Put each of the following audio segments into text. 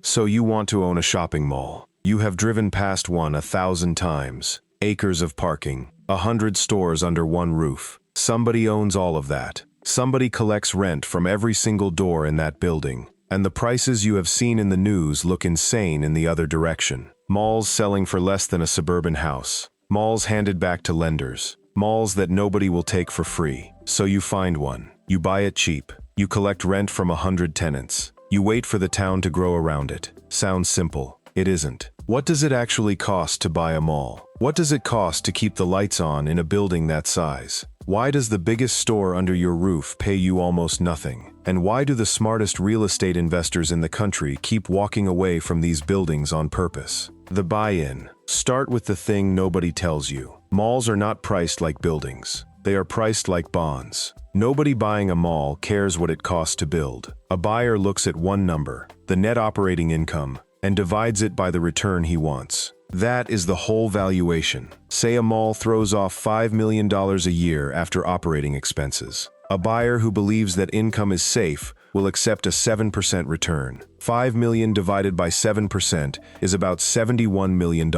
So you want to own a shopping mall. You have driven past one 1,000 times. Acres of parking, 100 stores under one roof. Somebody owns all of that. Somebody collects rent from every single door in that building. And the prices you have seen in the news look insane in the other direction. Malls selling for less than a suburban house. Malls handed back to lenders. Malls that nobody will take for free. So you find one. You buy it cheap. You collect rent from 100 tenants. You wait for the town to grow around it. Sounds simple. It isn't. What does it actually cost to buy a mall? What does it cost to keep the lights on in a building that size? Why does the biggest store under your roof pay you almost nothing? And why do the smartest real estate investors in the country keep walking away from these buildings on purpose? The buy-in. Start with the thing nobody tells you. Malls are not priced like buildings. They are priced like bonds. Nobody buying a mall cares what it costs to build. A buyer looks at one number, the net operating income, and divides it by the return he wants. That is the whole valuation. Say a mall throws off $5 million a year after operating expenses. A buyer who believes that income is safe will accept a 7% return. $5 million divided by 7% is about $71 million.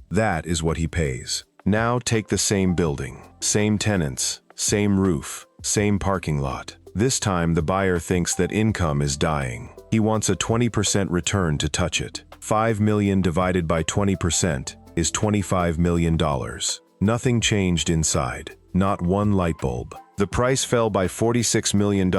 That is what he pays. Now take the same building, same tenants, same roof, same parking lot. This time the buyer thinks that income is dying. He wants a 20% return to touch it. $5 million divided by 20% is $25 million. Nothing changed inside. Not one light bulb. The price fell by $46 million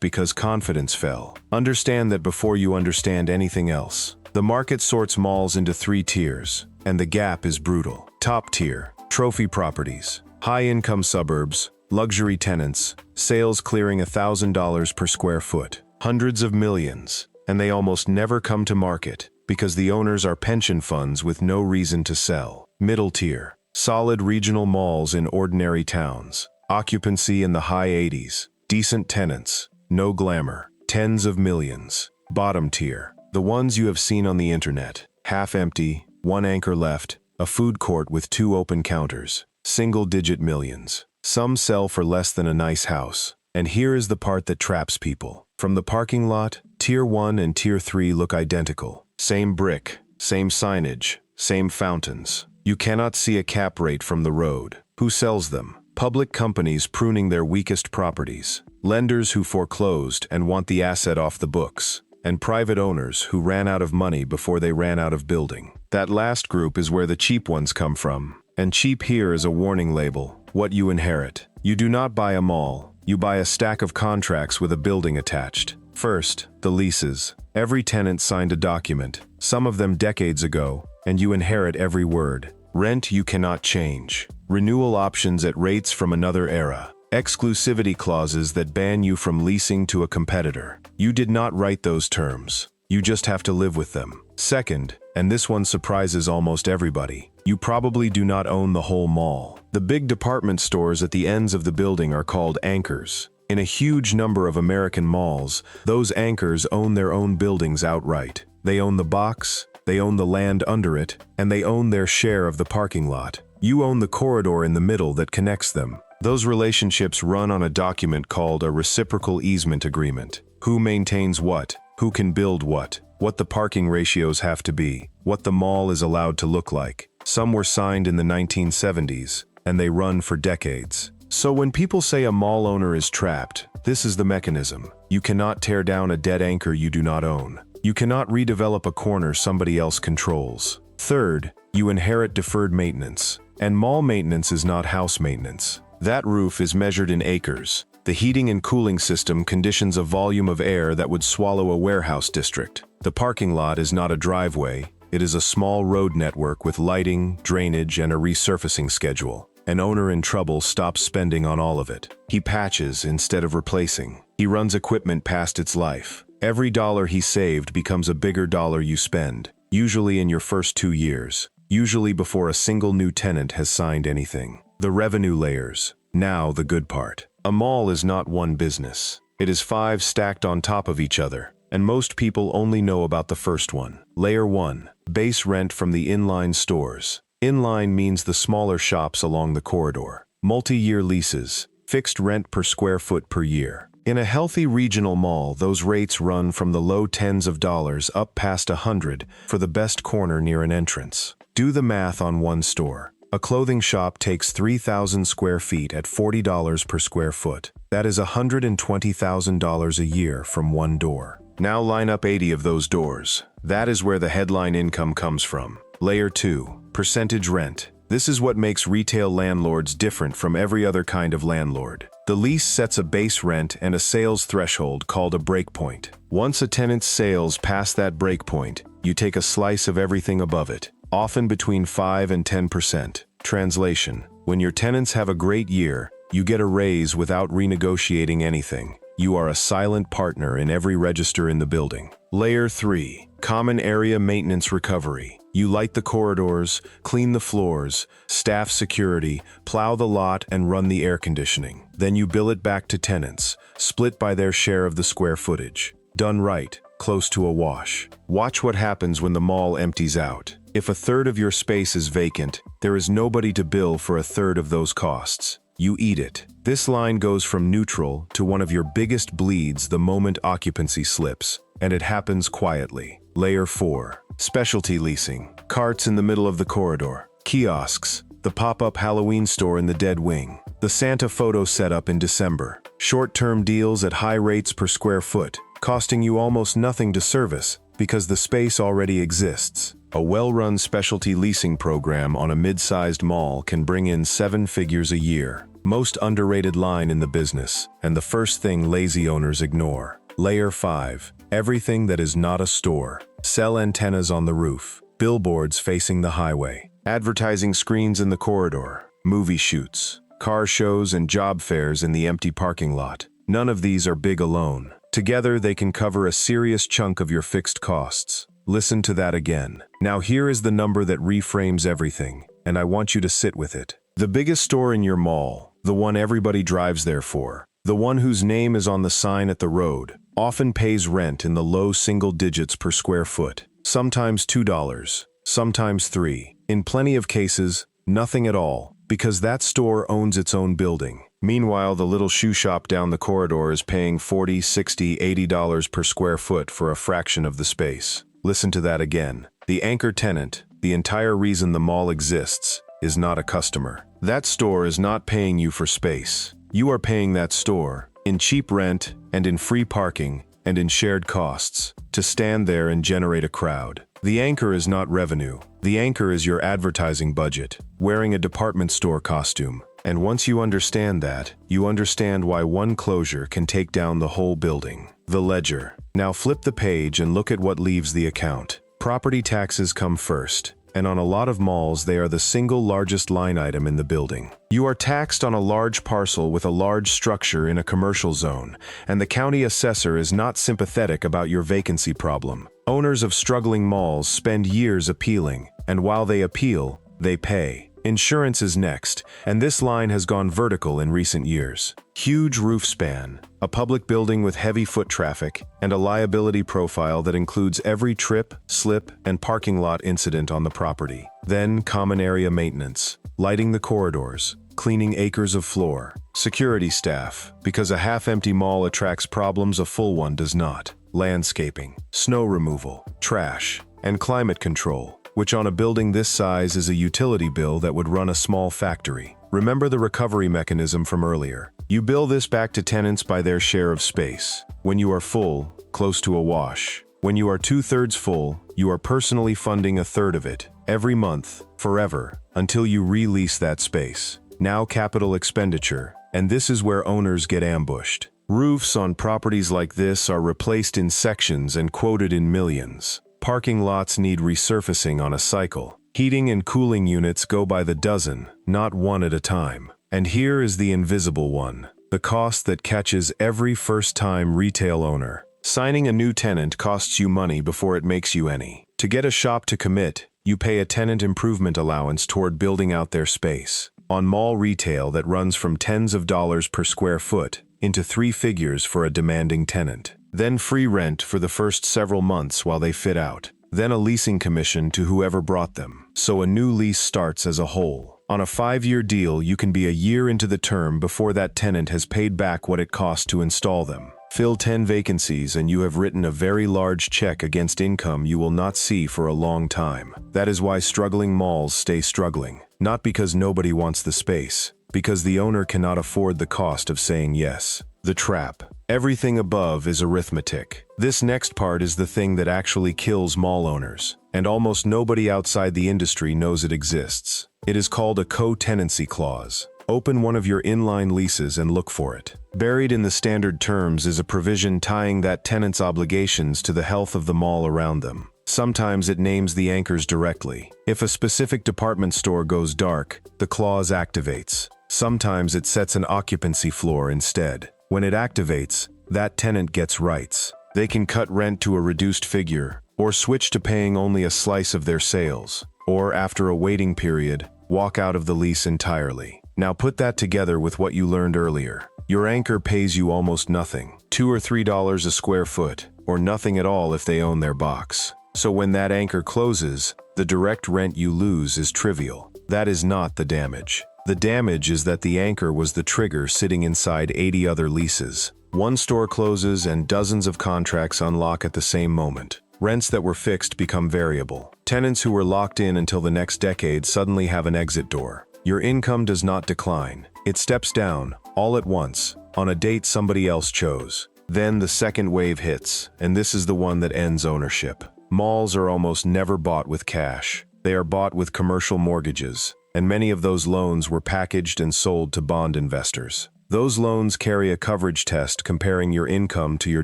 because confidence fell. Understand that before you understand anything else. The market sorts malls into 3 tiers, and the gap is brutal. Top tier, trophy properties, high-income suburbs, luxury tenants, sales clearing $1,000 per square foot. Hundreds of millions, and they almost never come to market because the owners are pension funds with no reason to sell. Middle tier, solid regional malls in ordinary towns, occupancy in the high 80s, decent tenants, no glamour, tens of millions. Bottom tier, the ones you have seen on the internet, half empty, one anchor left, a food court with 2 open counters, single-digit millions. Some sell for less than a nice house. And here is the part that traps people. From the parking lot, Tier 1 and Tier 3 look identical. Same brick, same signage, same fountains. You cannot see a cap rate from the road. Who sells them? Public companies pruning their weakest properties. Lenders who foreclosed and want the asset off the books. And private owners who ran out of money before they ran out of building. That last group is where the cheap ones come from. And cheap here is a warning label. What you inherit. You do not buy a mall. You buy a stack of contracts with a building attached. First, the leases. Every tenant signed a document, some of them decades ago, and you inherit every word. Rent you cannot change. Renewal options at rates from another era. Exclusivity clauses that ban you from leasing to a competitor. You did not write those terms. You just have to live with them. Second, and this one surprises almost everybody, you probably do not own the whole mall. The big department stores at the ends of the building are called anchors. In a huge number of American malls, those anchors own their own buildings outright. They own the box, they own the land under it, and they own their share of the parking lot. You own the corridor in the middle that connects them. Those relationships run on a document called a reciprocal easement agreement. Who maintains what? Who can build what? What the parking ratios have to be? What the mall is allowed to look like? Some were signed in the 1970s, and they run for decades. So when people say a mall owner is trapped, this is the mechanism. You cannot tear down a dead anchor you do not own. You cannot redevelop a corner somebody else controls. Third, you inherit deferred maintenance. And mall maintenance is not house maintenance. That roof is measured in acres. The heating and cooling system conditions a volume of air that would swallow a warehouse district. The parking lot is not a driveway. It is a small road network with lighting, drainage, and a resurfacing schedule. An owner in trouble stops spending on all of it. He patches instead of replacing. He runs equipment past its life. Every dollar he saved becomes a bigger dollar you spend, usually in your first 2 years, usually before a single new tenant has signed anything. The revenue layers. Now the good part. A mall is not one business. It is 5 stacked on top of each other, and most people only know about the first one. Layer 1. Base rent from the inline stores. Inline means the smaller shops along the corridor. Multi-year leases. Fixed rent per square foot per year. In a healthy regional mall, those rates run from the low tens of dollars up past 100 for the best corner near an entrance. Do the math on one store. A clothing shop takes 3,000 square feet at $40 per square foot. That is $120,000 a year from one door. Now line up 80 of those doors. That is where the headline income comes from. Layer 2, percentage rent. This is what makes retail landlords different from every other kind of landlord. The lease sets a base rent and a sales threshold called a breakpoint. Once a tenant's sales pass that breakpoint, you take a slice of everything above it, often between 5 and 10%. Translation: when your tenants have a great year, you get a raise without renegotiating anything. You are a silent partner in every register in the building. Layer 3, common area maintenance recovery. You light the corridors, clean the floors, staff security, plow the lot, and run the air conditioning. Then you bill it back to tenants, split by their share of the square footage. Done right, close to a wash. Watch what happens when the mall empties out. If a third of your space is vacant, there is nobody to bill for a third of those costs. You eat it. This line goes from neutral to one of your biggest bleeds the moment occupancy slips, and it happens quietly. Layer 4, specialty leasing. Carts in the middle of the corridor, kiosks, the pop-up Halloween store in the dead wing, the Santa photo setup in December, short-term deals at high rates per square foot, costing you almost nothing to service because the space already exists. A well-run specialty leasing program on a mid-sized mall can bring in 7 figures a year. Most underrated line in the business, and the first thing lazy owners ignore. Layer 5, everything that is not a store. Cell antennas on the roof, billboards facing the highway, advertising screens in the corridor, movie shoots, car shows and job fairs in the empty parking lot. None of these are big alone. Together they can cover a serious chunk of your fixed costs. Listen to that again. Now here is the number that reframes everything, and I want you to sit with it. The biggest store in your mall, the one everybody drives there for, the one whose name is on the sign at the road, often pays rent in the low single digits per square foot. Sometimes $2, sometimes $3. In plenty of cases, nothing at all, because that store owns its own building. Meanwhile, the little shoe shop down the corridor is paying $40, $60, $80 per square foot for a fraction of the space. Listen to that again. The anchor tenant, the entire reason the mall exists, is not a customer. That store is not paying you for space. You are paying that store, in cheap rent and in free parking and in shared costs, to stand there and generate a crowd. The anchor is not revenue. The anchor is your advertising budget, wearing a department store costume. And once you understand that, you understand why one closure can take down the whole building. The ledger. Now flip the page and look at what leaves the account. Property taxes come first, and on a lot of malls they are the single largest line item in the building. You are taxed on a large parcel with a large structure in a commercial zone, and the county assessor is not sympathetic about your vacancy problem. Owners of struggling malls spend years appealing, and while they appeal, they pay. Insurance is next, and this line has gone vertical in recent years. Huge roof span, a public building with heavy foot traffic, and a liability profile that includes every trip, slip, and parking lot incident on the property. Then common area maintenance, lighting the corridors, cleaning acres of floor, security staff, because a half-empty mall attracts problems a full one does not. Landscaping, snow removal, trash, and climate control, which on a building this size is a utility bill that would run a small factory. Remember the recovery mechanism from earlier. You bill this back to tenants by their share of space. When you are full, close to a wash. When you are 2/3 full, you are personally funding a third of it, every month, forever, until you release that space. Now capital expenditure, and this is where owners get ambushed. Roofs on properties like this are replaced in sections and quoted in millions. Parking lots need resurfacing on a cycle. Heating and cooling units go by the dozen, not one at a time. And here is the invisible one, the cost that catches every first-time retail owner. Signing a new tenant costs you money before it makes you any. To get a shop to commit, you pay a tenant improvement allowance toward building out their space. On mall retail that runs from tens of dollars per square foot into 3 figures for a demanding tenant. Then free rent for the first several months while they fit out. Then a leasing commission to whoever brought them. So a new lease starts as a whole. On a 5-year deal, you can be a year into the term before that tenant has paid back what it cost to install them. Fill 10 vacancies and you have written a very large check against income you will not see for a long time. That is why struggling malls stay struggling. Not because nobody wants the space, because the owner cannot afford the cost of saying yes. The trap. Everything above is arithmetic. This next part is the thing that actually kills mall owners, and almost nobody outside the industry knows it exists. It is called a co-tenancy clause. Open one of your inline leases and look for it. Buried in the standard terms is a provision tying that tenant's obligations to the health of the mall around them. Sometimes it names the anchors directly. If a specific department store goes dark, the clause activates. Sometimes it sets an occupancy floor instead. When it activates, that tenant gets rights. They can cut rent to a reduced figure, or switch to paying only a slice of their sales, or after a waiting period, walk out of the lease entirely. Now put that together with what you learned earlier. Your anchor pays you almost nothing, $2 or $3 a square foot, or nothing at all if they own their box. So when that anchor closes, the direct rent you lose is trivial. That is not the damage. The damage is that the anchor was the trigger sitting inside 80 other leases. One store closes and dozens of contracts unlock at the same moment. Rents that were fixed become variable. Tenants who were locked in until the next decade suddenly have an exit door. Your income does not decline. It steps down, all at once, on a date somebody else chose. Then the second wave hits, and this is the one that ends ownership. Malls are almost never bought with cash. They are bought with commercial mortgages, and many of those loans were packaged and sold to bond investors. Those loans carry a coverage test comparing your income to your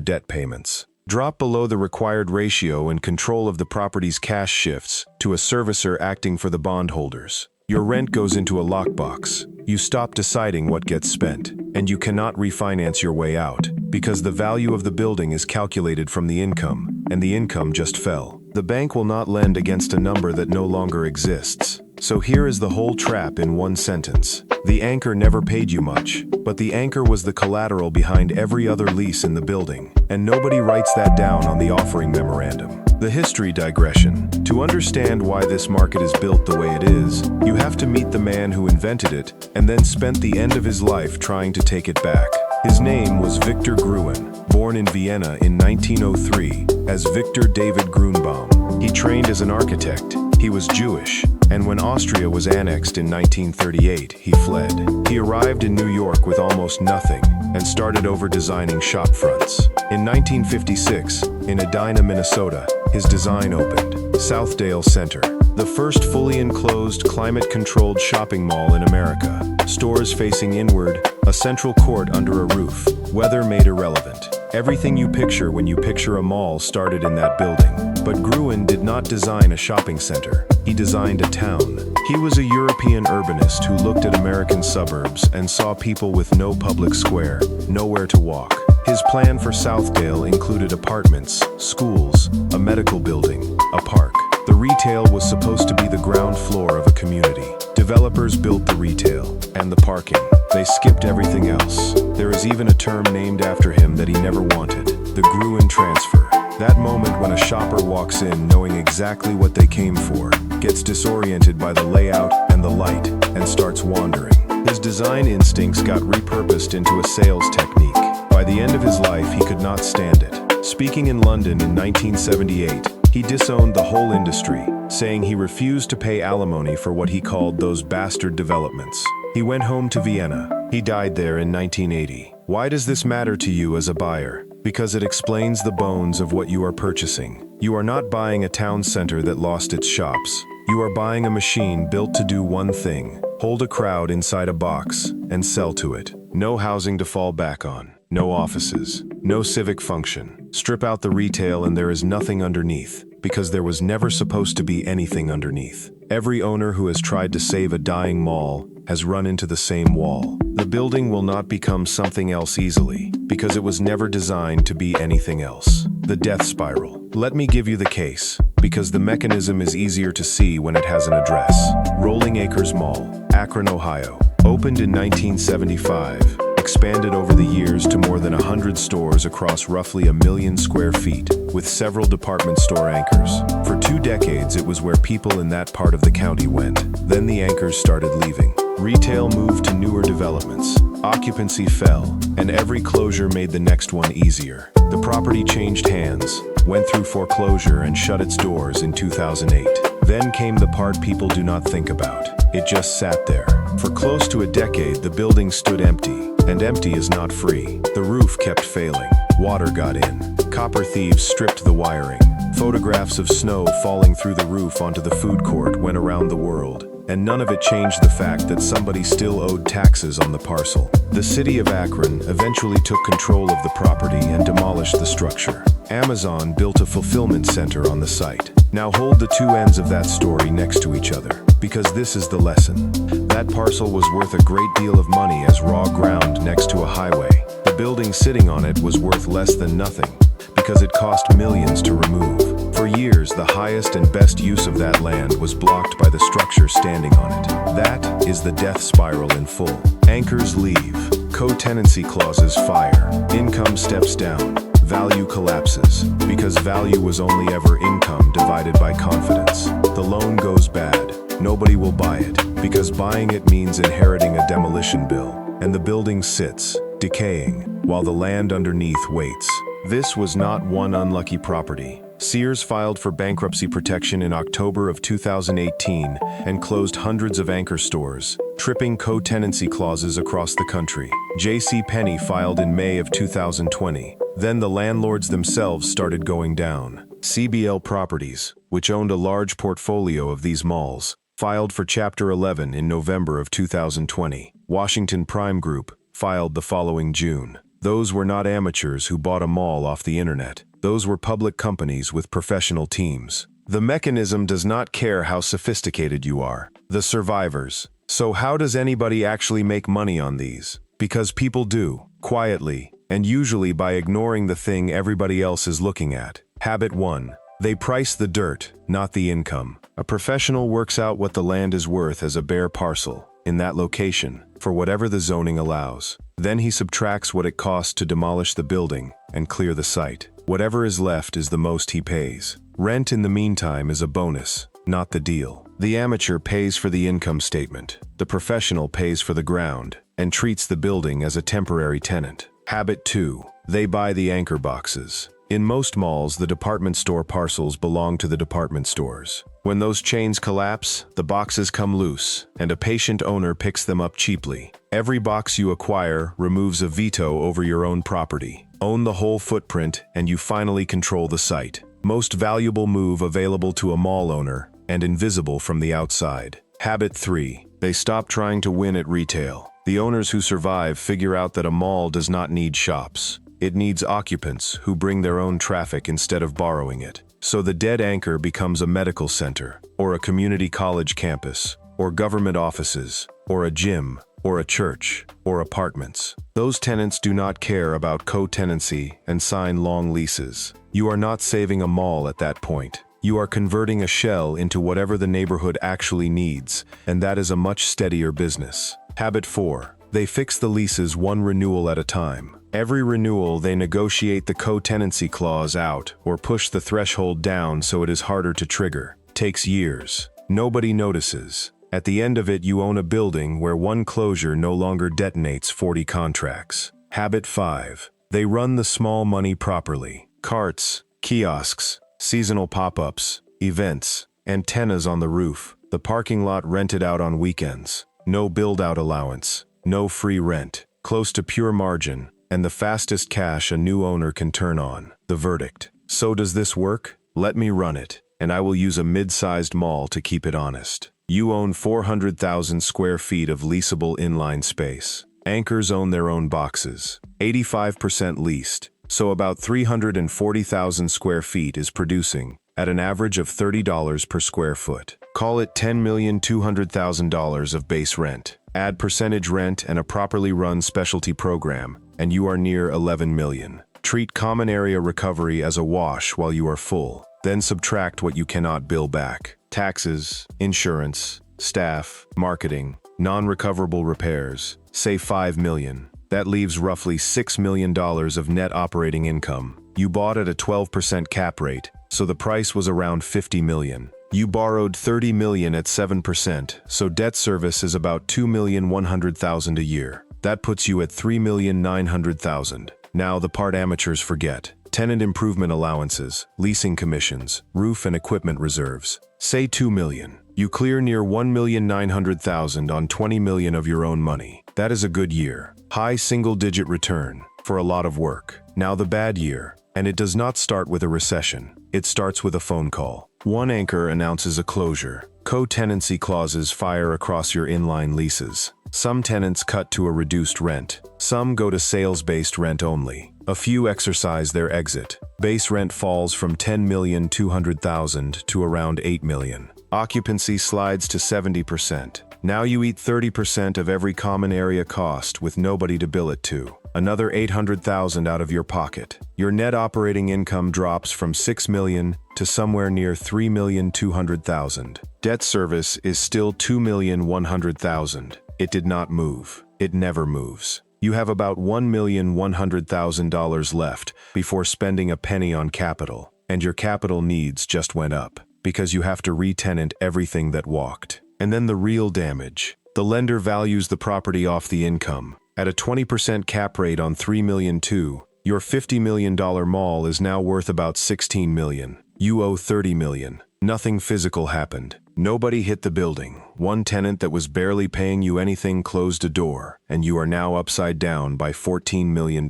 debt payments. Drop below the required ratio and control of the property's cash shifts to a servicer acting for the bondholders. Your rent goes into a lockbox. You stop deciding what gets spent, and you cannot refinance your way out, because the value of the building is calculated from the income, and the income just fell. The bank will not lend against a number that no longer exists. So here is the whole trap in one sentence. The anchor never paid you much, but the anchor was the collateral behind every other lease in the building, and nobody writes that down on the offering memorandum. The history digression. To understand why this market is built the way it is, you have to meet the man who invented it and then spent the end of his life trying to take it back. His name was Victor Gruen, born in Vienna in 1903 as Victor David Grunbaum. He trained as an architect. He was Jewish, and when Austria was annexed in 1938, he fled. He arrived in New York with almost nothing and started over designing shop fronts. In 1956, in Edina, Minnesota, his design opened, Southdale Center, the first fully enclosed, climate-controlled shopping mall in America. Stores facing inward, a central court under a roof, weather made irrelevant. Everything you picture when you picture a mall started in that building. But Gruen did not design a shopping center. He designed a town. He was a European urbanist who looked at American suburbs and saw people with no public square, nowhere to walk. His plan for Southdale included apartments, schools, a medical building, a park. The retail was supposed to be the ground floor of a community. Developers built the retail and the parking. They skipped everything else. There is even a term named after him that he never wanted, the Gruen transfer. That moment when a shopper walks in knowing exactly what they came for, gets disoriented by the layout and the light, and starts wandering. His design instincts got repurposed into a sales technique. By the end of his life, he could not stand it. Speaking in London in 1978, he disowned the whole industry, saying he refused to pay alimony for what he called those bastard developments. He went home to Vienna. He died there in 1980. Why does this matter to you as a buyer? Because it explains the bones of what you are purchasing. You are not buying a town center that lost its shops. You are buying a machine built to do one thing: hold a crowd inside a box and sell to it. No housing to fall back on. No offices. No civic function. Strip out the retail and there is nothing underneath, because there was never supposed to be anything underneath. Every owner who has tried to save a dying mall has run into the same wall. The building will not become something else easily, because it was never designed to be anything else. The death spiral. Let me give you the case, because the mechanism is easier to see when it has an address. Rolling Acres Mall, Akron, Ohio. Opened in 1975. Expanded over the years to more than 100 stores across roughly 1 million square feet, with several department store anchors. For 2 decades, decades, it was where people in that part of the county went. Then the anchors started leaving. Retail moved to newer developments. Occupancy fell, and every closure made the next one easier. The property changed hands, went through foreclosure, and shut its doors in 2008. Then came the part people do not think about. It just sat there. For close to a decade, the building stood empty, and empty is not free. The roof kept failing. Water got in. Copper thieves stripped the wiring. Photographs of snow falling through the roof onto the food court went around the world. And none of it changed the fact that somebody still owed taxes on the parcel. The city of Akron eventually took control of the property and demolished the structure. Amazon built a fulfillment center on the site. Now hold the two ends of that story next to each other, because this is the lesson. That parcel was worth a great deal of money as raw ground next to a highway. The building sitting on it was worth less than nothing, because it cost millions to remove. For years, the highest and best use of that land was blocked by the structure standing on it. That is the death spiral in full. Anchors leave, co-tenancy clauses fire, income steps down, value collapses, because value was only ever income divided by confidence. The loan goes bad, nobody will buy it, because buying it means inheriting a demolition bill, and the building sits, decaying, while the land underneath waits. This was not one unlucky property. Sears filed for bankruptcy protection in October of 2018 and closed hundreds of anchor stores, tripping co-tenancy clauses across the country. JCPenney filed in May of 2020. Then the landlords themselves started going down. CBL Properties, which owned a large portfolio of these malls, filed for Chapter 11 in November of 2020. Washington Prime Group filed the following June. Those were not amateurs who bought a mall off the internet. Those were public companies with professional teams. The mechanism does not care how sophisticated you are. The survivors. So how does anybody actually make money on these? Because people do, quietly, and usually by ignoring the thing everybody else is looking at. Habit 1. They price the dirt, not the income. A professional works out what the land is worth as a bare parcel, in that location, for whatever the zoning allows. Then he subtracts what it costs to demolish the building and clear the site. Whatever is left is the most he pays. Rent in the meantime is a bonus, not the deal. The amateur pays for the income statement. The professional pays for the ground and treats the building as a temporary tenant. Habit 2. They buy the anchor boxes. In most malls, the department store parcels belong to the department stores. When those chains collapse, the boxes come loose, and a patient owner picks them up cheaply. Every box you acquire removes a veto over your own property. Own the whole footprint, and you finally control the site. Most valuable move available to a mall owner, and invisible from the outside. Habit 3. They stop trying to win at retail. The owners who survive figure out that a mall does not need shops. It needs occupants who bring their own traffic instead of borrowing it. So the dead anchor becomes a medical center, or a community college campus, or government offices, or a gym, or a church, or apartments. Those tenants do not care about co-tenancy and sign long leases. You are not saving a mall at that point. You are converting a shell into whatever the neighborhood actually needs, and that is a much steadier business. Habit 4. They fix the leases one renewal at a time. Every renewal, they negotiate the co-tenancy clause out or push the threshold down so it is harder to trigger. Takes years. Nobody notices. At the end of it, you own a building where one closure no longer detonates 40 contracts. Habit 5. They run the small money properly. Carts, kiosks, seasonal pop-ups, events, antennas on the roof, the parking lot rented out on weekends. No build-out allowance, no free rent, close to pure margin, and the fastest cash a new owner can turn on. The verdict. So does this work? Let me run it, and I will use a mid-sized mall to keep it honest. You own 400,000 square feet of leasable inline space. Anchors own their own boxes. 85% leased, so about 340,000 square feet is producing, at an average of $30 per square foot. Call it $10,200,000 of base rent. Add percentage rent and a properly run specialty program, and you are near $11 million. Treat common area recovery as a wash while you are full. Then subtract what you cannot bill back. Taxes, insurance, staff, marketing, non-recoverable repairs. Say $5 million. That leaves roughly $6 million of net operating income. You bought at a 12% cap rate, so the price was around 50 million. You borrowed 30 million at 7%, so debt service is about 2,100,000 a year. That puts you at 3,900,000. Now the part amateurs forget. Tenant improvement allowances, leasing commissions, roof and equipment reserves. Say 2 million. You clear near 1,900,000 on 20 million of your own money. That is a good year. High single-digit return for a lot of work. Now the bad year, and it does not start with a recession. It starts with a phone call. One anchor announces a closure. Co-tenancy clauses fire across your inline leases. Some tenants cut to a reduced rent. Some go to sales-based rent only. A few exercise their exit. Base rent falls from 10,200,000 to around 8 million. Occupancy slides to 70%. Now you eat 30% of every common area cost with nobody to bill it to. Another 800,000 out of your pocket. Your net operating income drops from 6 million to somewhere near 3,200,000. Debt service is still 2,100,000. It did not move. It never moves. You have about $1,100,000 left before spending a penny on capital, and your capital needs just went up because you have to re-tenant everything that walked. And then the real damage. The lender values the property off the income. At a 20% cap rate on $3 million too, your $50 million mall is now worth about $16 million. You owe $30 million. Nothing physical happened. Nobody hit the building. One tenant that was barely paying you anything closed a door, and you are now upside down by $14 million.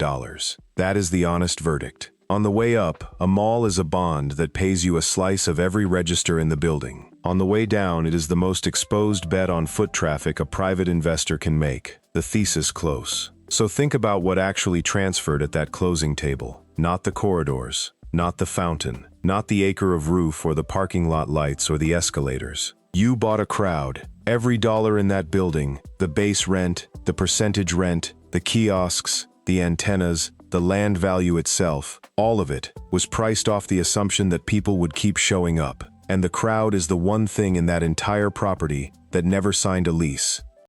That is the honest verdict. On the way up, a mall is a bond that pays you a slice of every register in the building. On the way down, it is the most exposed bet on foot traffic a private investor can make. The thesis close. So think about what actually transferred at that closing table. Not the corridors, not the fountain, not the acre of roof or the parking lot lights or the escalators. You bought a crowd. Every dollar in that building, the base rent, the percentage rent, the kiosks, the antennas, the land value itself, all of it was priced off the assumption that people would keep showing up. And the crowd is the one thing in that entire property that never signed a lease.